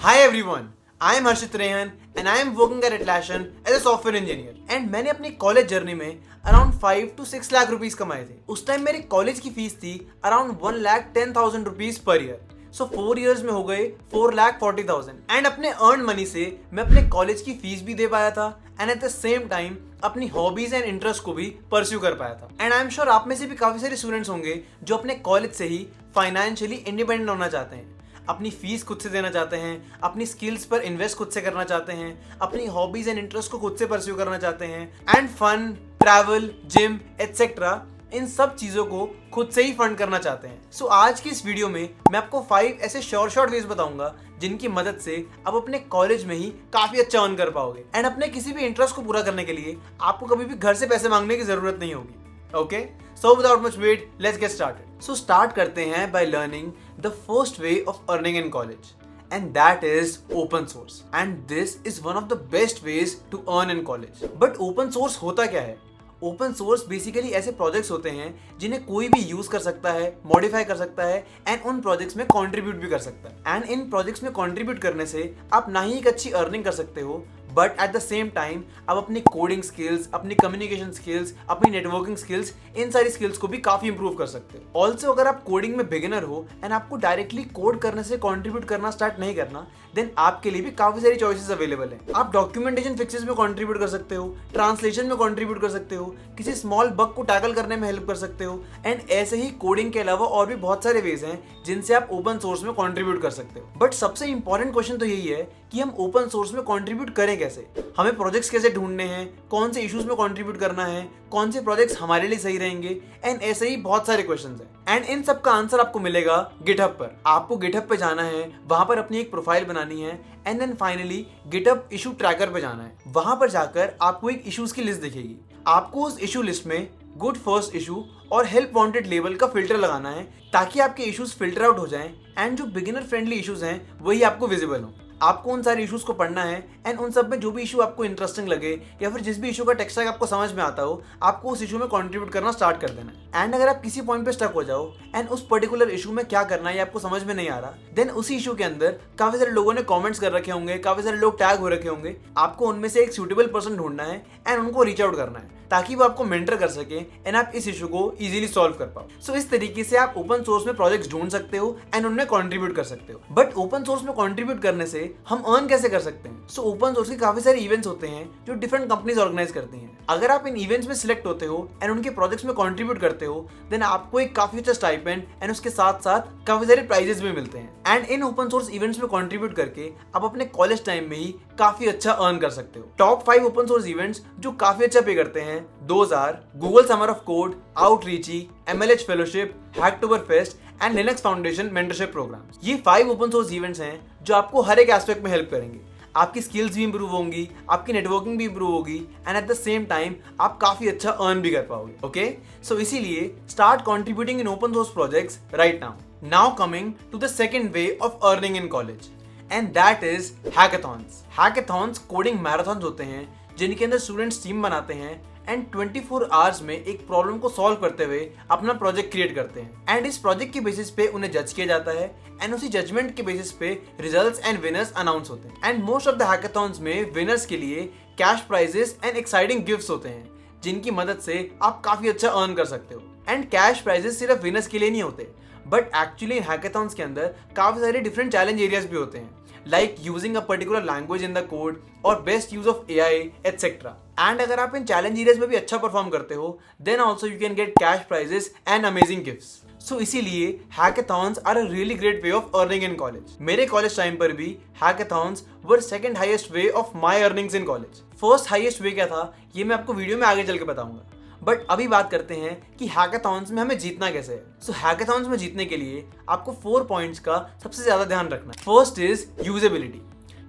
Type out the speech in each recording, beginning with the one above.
Hi everyone, I am Harshit Rehan and I am working at Atlassian as a software engineer. And मैंने अपनी college journey में around 5 to 6 lakh rupees कमाए थे. उस time मेरी college की फीस थी अराउंड 1,10,000 रुपीस पर ईयर. सो 4 years में हो गए 4,40,000. एंड अपने अर्न मनी से मैं अपने कॉलेज की फीस भी दे पाया था and at the same time अपनी हॉबीज एंड इंटरेस्ट को भी परस्यू कर पाया था. एंड आई एम श्योर आप में से भी काफी सारे स्टूडेंट्स होंगे जो अपने कॉलेज से ही फाइनेंशियली इंडिपेंडेंट होना चाहते हैं, अपनी फीस खुद से देना चाहते हैं, अपनी स्किल्स पर इन्वेस्ट खुद से करना चाहते हैं, अपनी हॉबीज एंड इंटरेस्ट को खुद से परस्यू करना चाहते हैं and fun, travel, gym etcetera इन सब चीजों को खुद से ही फंड करना चाहते हैं. सो आज की इस वीडियो में मैं आपको 5 ऐसे शॉर्ट वेज बताऊंगा जिनकी मदद से आप अपने कॉलेज में ही काफी अच्छा अर्न कर पाओगे एंड अपने किसी भी इंटरेस्ट को पूरा करने के लिए आपको कभी भी घर से पैसे मांगने की जरूरत नहीं होगी. Okay, so without much wait let's get started. So start करते हैं by learning the first way of earning in college and that is open source and this is one of the best ways to earn in college. But open source होता क्या है? Open source basically ऐसे projects होते हैं जिन्हें कोई भी use कर सकता है, मॉडिफाई कर सकता है एंड उन प्रोजेक्ट्स में कंट्रीब्यूट भी कर सकता है. एंड इन प्रोजेक्ट्स में कंट्रीब्यूट करने से आप ना ही एक अच्छी अर्निंग कर सकते हो but at the same time आप अपनी कोडिंग स्किल्स, अपनी कम्युनिकेशन स्किल्स, अपनी नेटवर्किंग स्किल्स, इन सारी स्किल्स को भी काफी इंप्रूव कर सकते हो. ऑल्सो अगर आप कोडिंग में बिगिनर हो एंड आपको डायरेक्टली कोड करने से कंट्रीब्यूट करना स्टार्ट नहीं करना, देन आपके लिए भी काफी सारी चॉइसेस अवेलेबल हैं. आप डॉक्यूमेंटेशन फिक्सेस में कंट्रीब्यूट कर सकते हो, ट्रांसलेशन में कंट्रीब्यूट कर सकते हो, किसी स्मॉल बग को टैकल करने में हेल्प कर सकते हो एंड ऐसे ही कोडिंग के अलावा और भी बहुत सारे वेज हैं जिनसे आप ओपन सोर्स में कंट्रीब्यूट कर सकते हो. बट सबसे इंपॉर्टेंट क्वेश्चन तो यही है कि हम ओपन सोर्स में कंट्रीब्यूट करें कैसे, हमें प्रोजेक्ट्स कैसे ढूंढने हैं, कौन से इश्यूज में कंट्रीब्यूट करना है, कौन से प्रोजेक्ट्स हमारे लिए सही रहेंगे एंड ऐसे ही बहुत सारे क्वेश्चंस हैं. एंड इन सब का आंसर आपको मिलेगा गिटहब पर. आपको गिटहब पे जाना है, वहां पर अपनी एक प्रोफाइल बनानी है and then finally GitHub issue tracker पे जाना है. वहां पर जाकर आपको एक इश्यूज की लिस्ट दिखेगी. आपको उस इशू लिस्ट में गुड फर्स्ट इशू और हेल्प वांटेड लेवल का फिल्टर लगाना है ताकि आपके इश्यूज फिल्टर आउट हो जाएं एंड जो बिगिनर फ्रेंडली इश्यूज हैं वही आपको विजिबल हो. आपको उन सारे इश्यूज को पढ़ना है एंड उन सब में जो भी इशू आपको इंटरेस्टिंग लगे या फिर जिस भी इशू का टेक्स्ट टैग आपको समझ में आता हो, आपको उस इशू में कंट्रीब्यूट करना स्टार्ट कर देना है. एंड अगर आप किसी पॉइंट पे स्टक हो जाओ एंड उस पर्टिकुलर इशू में क्या करना है आपको समझ में नहीं आ रहा, देन उसी इशू के अंदर काफी सारे लोगों ने कमेंट्स कर रखे होंगे, काफी सारे लोग टैग हो रखे होंगे. आपको उनमें से एक सूटेबल पर्सन ढूंढना है एंड उनको रीच आउट करना है ताकि वो आपको मेंटर कर सके एंड आप इस इशू को इजीली सॉल्व कर पाओ. सो इस तरीके से आप ओपन सोर्स में प्रोजेक्ट्स ढूंढ सकते हो एंड उनमें कंट्रीब्यूट कर सकते हो. बट ओपन सोर्स में कंट्रीब्यूट करने से हम अर्न कैसे कर सकते हैं? सो ओपन सोर्स के काफी सारे इवेंट्स होते हैं जो डिफरेंट कंपनीज ऑर्गेनाइज करती हैं. अगर आप इन इवेंट्स में सिलेक्ट होते हो एंड उनके प्रोजेक्ट्स में कंट्रीब्यूट करते हो, देन आपको एक काफी अच्छा स्टाइपेंड एंड उसके साथ साथ काफी सारे प्राइजेस भी मिलते हैं. And in open source events में कंट्रीब्यूट करके आप अपने कॉलेज टाइम में ही काफी अच्छा अर्न कर सकते हो. टॉप 5 ओपन सोर्स इवेंट्स जो काफी अच्छा पे करते हैं, those are Google Summer of Code, Outreachy, MLH fellowship, Hacktoberfest and Linux Foundation mentorship program. ये 5 ओपन सोर्स इवेंट्स हैं जो आपको हर एक एस्पेक्ट में हेल्प करेंगे. आपकी स्किल्स भी इंप्रूव होंगी, आपकी नेटवर्किंग भी इंप्रूव होगी and at the same time आप काफी अच्छा अर्न भी कर पाओगे. ओके, सो इसीलिए start contributing in open source projects right now. Now coming to the second way of earning in college and that is hackathons. Hackathons coding marathons होते हैं जिनके अंदर स्टूडेंट्स टीम बनाते हैं एंड 24 आवर्स में एक problem को सॉल्व करते हुए अपना प्रोजेक्ट क्रिएट करते हैं. एंड इस प्रोजेक्ट के बेसिस पे उन्हें जज किया जाता है एंड उसी जजमेंट के बेसिस पे रिजल्ट्स एंड विनर्स अनाउंस होते हैं. And most of the hackathons में विनर्स के लिए cash prizes and exciting gifts होते हैं जिनकी मदद से आप काफी अच्छा अर्न कर सकते हो. एंड कैश प्राइजेस सिर्फ विनर्स के लिए नहीं होते बट एक्चुअली हैकाथॉन्स के अंदर काफी सारे डिफरेंट चैलेंज एरियाज भी होते हैं, like using a particular language in the code or best use of AI etc. And अगर आप इन चैलेंज एरियाज में भी अच्छा परफॉर्म करते हो then also you can get cash prizes and amazing gifts. So इसीलिए hackathons are a really great way of earning in college. मेरे college time पर भी hackathons were second highest way of my earnings in college. First highest way क्या था ये मैं आपको video में आगे चल के बताऊंगा. बट अभी बात करते हैं कि हैकाथॉन्स में हमें जीतना कैसे है. सो हैकाथॉन्स में जीतने के लिए आपको 4 पॉइंट्स का सबसे ज्यादा ध्यान रखना है. First is usability.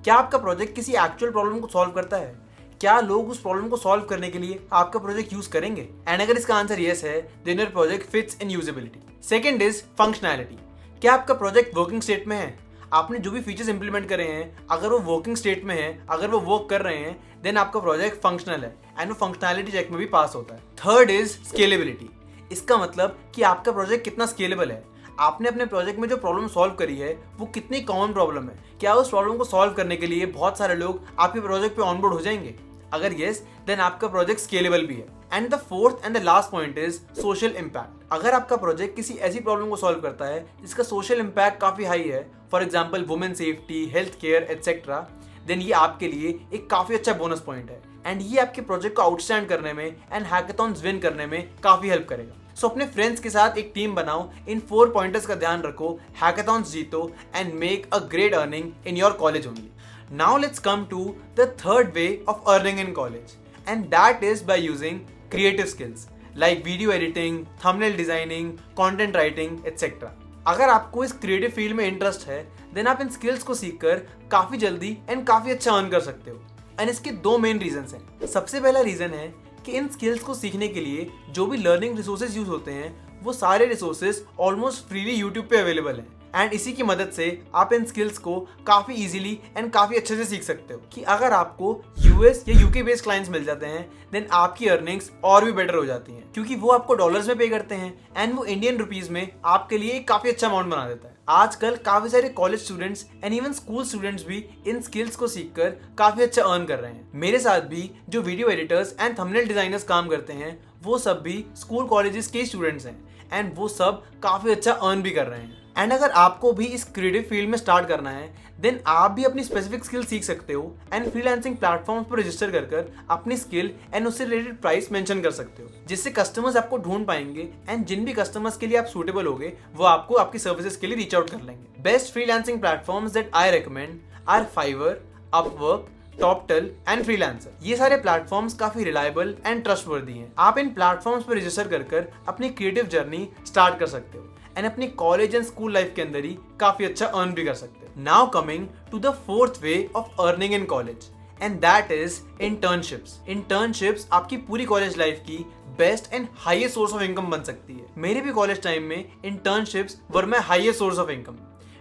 क्या आपका प्रोजेक्ट किसी एक्चुअल प्रॉब्लम को सॉल्व करता है? क्या लोग उस प्रॉब्लम को सॉल्व करने के लिए आपका प्रोजेक्ट यूज करेंगे? एंड अगर इसका आंसर यस है then your project fits in usability. Second is functionality. क्या आपका प्रोजेक्ट वर्किंग स्टेट में है? आपने जो भी फीचर्स इंप्लीमेंट करे हैं अगर वो वर्किंग स्टेट में है, अगर वो वर्क कर रहे हैं, देन आपका प्रोजेक्ट फंक्शनल है एंड वो फंक्शनैलिटी चेक में भी पास होता है. Third is scalability. इसका मतलब कि आपका प्रोजेक्ट कितना स्केलेबल है. आपने अपने प्रोजेक्ट में जो प्रॉब्लम सॉल्व करी है वो कितनी कॉमन प्रॉब्लम है, क्या उस प्रॉब्लम को सॉल्व करने के लिए बहुत सारे लोग आपके प्रोजेक्ट पे ऑनबोर्ड हो जाएंगे। अगर यस, देन आपका प्रोजेक्ट स्केलेबल भी है। And the fourth and the last point is social impact. अगर आपका प्रोजेक्ट किसी ऐसी प्रॉब्लम को सॉल्व करता है जिसका सोशल इम्पैक्ट काफी हाई है, for example women safety, health care etcetera, then ये आपके लिए एक काफी अच्छा बोनस पॉइंट है एंड ये आपके प्रोजेक्ट को आउटस्टैंड करने में एंड हैकाथॉन्स विन करने में काफी हेल्प करेगा। सो अपने फ्रेंड्स के साथ एक टीम बनाओ, इन 4 पॉइंटर्स का ध्यान रखो, हैकाथॉन्स जीतो and make a great earning in your college only. Now let's come to the third way of earning in college, and that is by using creative skills like video editing, thumbnail designing, content writing, etc. अगर आपको इस creative field में interest है, then आप इन skills को सीखकर काफी जल्दी एंड काफी अच्छा अर्न कर सकते हो। एंड इसके 2 मेन रीजंस हैं। सबसे पहला रीजन है कि इन स्किल्स को सीखने के लिए जो भी लर्निंग रिसोर्सेज यूज होते हैं वो सारे रिसोर्सेज ऑलमोस्ट फ्रीली यूट्यूब पे अवेलेबल हैं एंड इसी की मदद से आप इन स्किल्स को काफी इजीली एंड काफी अच्छे से सीख सकते हो कि अगर आपको यूएस या यूके बेस्ड क्लाइंट्स मिल जाते हैं देन आपकी अर्निंग्स और भी बेटर हो जाती हैं क्योंकि वो आपको डॉलर्स में पे करते हैं एंड वो इंडियन रुपीज में आपके लिए एक काफी अच्छा अमाउंट बना देता है। आजकल काफी सारे college students and even school students भी इन स्किल्स को सीखकर काफी अच्छा अर्न कर रहे हैं। मेरे साथ भी जो video editors and thumbnail designers काम करते हैं वो सब भी स्कूल कॉलेजेस के स्टूडेंट्स हैं एंड वो सब काफी अच्छा अर्न भी कर रहे हैं। एंड अगर आपको भी इस क्रिएटिव फील्ड में स्टार्ट करना है देन आप भी अपनी स्पेसिफिक स्किल सीख सकते हो एंड फ्रीलांसिंग प्लेटफॉर्म्स पर रजिस्टर कर अपनी स्किल एंड उससे रिलेटेड प्राइस मेंशन कर सकते हो जिससे कस्टमर्स आपको ढूंढ पाएंगे एंड जिन भी कस्टमर्स के लिए आप सूटेबल होगे वो आपको आपकी सर्विसेज के लिए रीच आउट कर लेंगे। Best freelancing platforms that I recommend are Fiverr, Upwork, Toptal and Freelancer. ये सारे प्लेटफॉर्म्स काफी रिलायबल एंड ट्रस्टवर्दी हैं। आप इन प्लेटफॉर्म्स पर रजिस्टर कर अपनी क्रिएटिव जर्नी स्टार्ट कर सकते हो एंड अपनी कॉलेज एंड स्कूल लाइफ के अंदर ही काफी अच्छा अर्न भी कर सकते हो। Now coming to the fourth way of earning in college and that is internships. Internships आपकी पूरी कॉलेज लाइफ की best and highest source of income बन सकती है। मेरे भी कॉलेज टाइम में internships were my highest source of income.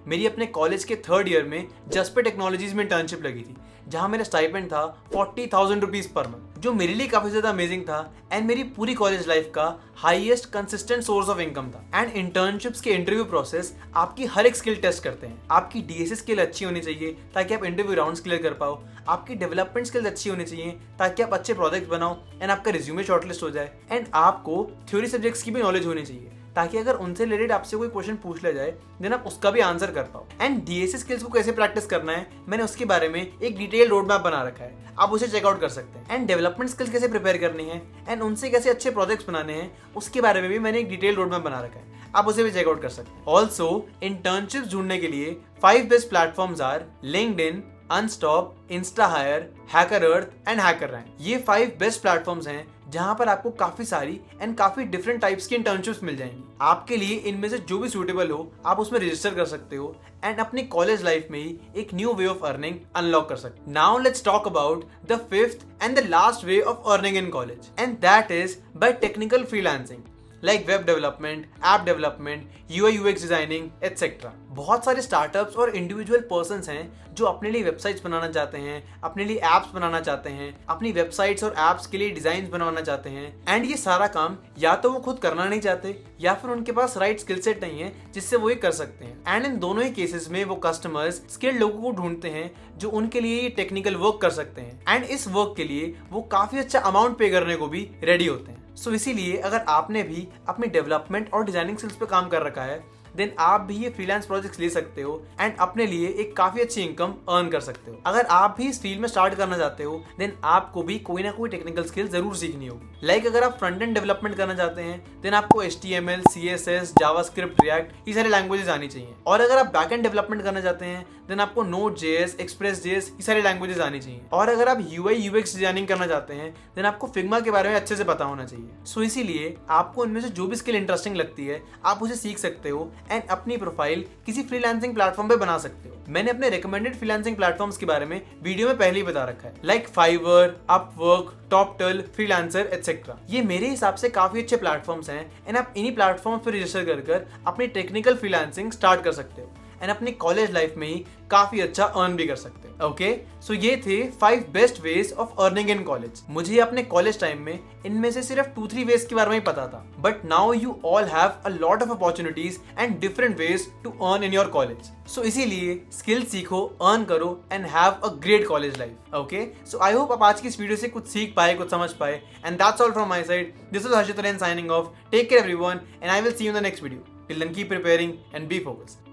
मेरी अपने कॉलेज के 3rd ईयर में जस्पे टेक्नोलॉजीज में इंटर्नशिप लगी थी जहां मेरा स्टाइपेंड था 40,000 रुपीज पर मंथ, जो मेरे लिए काफी ज्यादा अमेजिंग था एंड मेरी पूरी कॉलेज लाइफ का highest consistent source of income था। एंड इंटर्नशिप्स के इंटरव्यू प्रोसेस आपकी हर एक स्किल टेस्ट करते हैं। आपकी डीएसए स्किल अच्छी होनी चाहिए ताकि आप इंटरव्यू राउंड्स क्लियर कर पाओ, आपकी डेवलपमेंट स्किल्स अच्छी होनी चाहिए ताकि आप अच्छे प्रोजेक्ट बनाओ एंड आपका रिज्यूमे शॉर्टलिस्ट हो जाए, एंड आपको थ्योरी सब्जेक्ट्स की भी नॉलेज होनी चाहिए ताकि अगर उनसे रिलेटेड आपसे कोई क्वेश्चन पूछ लिया जाए देन आप उसका भी आंसर कर पाओ। एंड डीएसए स्किल्स को कैसे प्रैक्टिस करना है मैंने उसके बारे में एक डिटेल रोड मैप बना रखा है, आप उसे चेकआउट कर सकते हैं। एंड डेवलपमेंट स्किल्स कैसे प्रिपेयर करनी है एंड उनसे कैसे अच्छे प्रोजेक्ट्स बनाने हैं उसके बारे में भी मैंने एक डिटेल रोड मैप बना रखा है, आप उसे भी चेकआउट कर सकते हैं। ऑल्सो इंटर्नशिप्स ढूंढने के लिए 5 best platforms are LinkedIn, Unstop, Instahyre, HackerEarth and HackerRank. ये 5 बेस्ट प्लेटफॉर्म्स हैं जहां पर आपको काफी सारी एंड काफी डिफरेंट टाइप्स की इंटर्नशिप्स मिल जाएंगी। आपके लिए इनमें से जो भी सूटेबल हो आप उसमें रजिस्टर कर सकते हो एंड अपनी कॉलेज लाइफ में ही एक new way of earning unlock कर सकते हो। Now let's talk about the 5th and the last way of earning in college and that is by technical freelancing like web development, app development, UI UX designing etcetera. बहुत सारे startups और individual persons हैं जो अपने लिए websites बनाना चाहते हैं, अपने लिए एप्स बनाना चाहते हैं, अपनी वेबसाइट्स और एप्स के लिए डिजाइन बनवाना चाहते हैं एंड ये सारा काम या तो वो खुद करना नहीं चाहते या फिर उनके पास राइट स्किल सेट नहीं है जिससे वो ये कर सकते हैं। एंड इन दोनों ही केसेस में वो कस्टमर्स स्किल्ड लोगों को ढूंढते हैं जो उनके लिए ये टेक्निकल वर्क कर सकते हैं एंड इस वर्क के लिए वो काफी अच्छा अमाउंट पे करने को भी रेडी होते हैं। सो इसीलिए अगर आपने भी अपनी डेवलपमेंट और डिजाइनिंग स्किल्स पे काम कर रखा है देन आप भी ये फ्रीलांस प्रोजेक्ट्स ले सकते हो एंड अपने लिए एक काफी अच्छी इनकम अर्न कर सकते हो। अगर आप भी इस फील्ड में स्टार्ट करना चाहते हो देन आपको भी कोई ना कोई टेक्निकल स्किल जरूर सीखनी होगी। लाइक अगर आप फ्रंट एंड डेवलपमेंट करना चाहते हैं देन आपको HTML, CSS, जावास्क्रिप्ट, रिएक्ट ये सारे लैंग्वेजेस आनी चाहिए। और अगर आप बैक एंड डेवलपमेंट करना चाहते हैं देन आपको Node.js, Express.js ये सारे लैंग्वेजेस आनी चाहिए। और अगर आप UI UX डिजाइनिंग करना चाहते हैं देन आपको फिग्मा के बारे में अच्छे से पता होना चाहिए। सो इसीलिए आपको इनमें से जो भी स्किल इंटरेस्टिंग लगती है आप उसे सीख सकते हो एंड अपनी प्रोफाइल किसी फ्रीलांसिंग प्लेटफॉर्म पे बना सकते हो। मैंने अपने रिकमेंडेड फ्रीलांसिंग प्लेटफॉर्म्स के बारे में वीडियो में पहले ही बता रखा है like Fiverr, Upwork, Toptal, Freelancer etcetera. ये मेरे हिसाब से काफी अच्छे प्लेटफॉर्म्स हैं एंड आप इन्हीं प्लेटफॉर्म्स पर रजिस्टर कर अपनी टेक्निकल फ्रीलांसिंग स्टार्ट कर सकते हो एंड अपनी कॉलेज लाइफ में ही काफी अच्छा अर्न भी कर सकते हैं। ओके, सो ये थे 5 best ways of earning in college. मुझे अपने कॉलेज टाइम में इनमें से सिर्फ 2-3 वेज के बारे में ही पता था, but now you all have a lot of opportunities and different ways to earn in your college. So इसीलिए स्किल सीखो, अर्न करो and have a great college life. Okay, so I hope आप आज की इस वीडियो से कुछ सीख पाए, कुछ समझ पाए, and that's all from my side. This is Harshit रैन signing off. Take care everyone, and I will see you in the next video. Till then, keep preparing and be focused.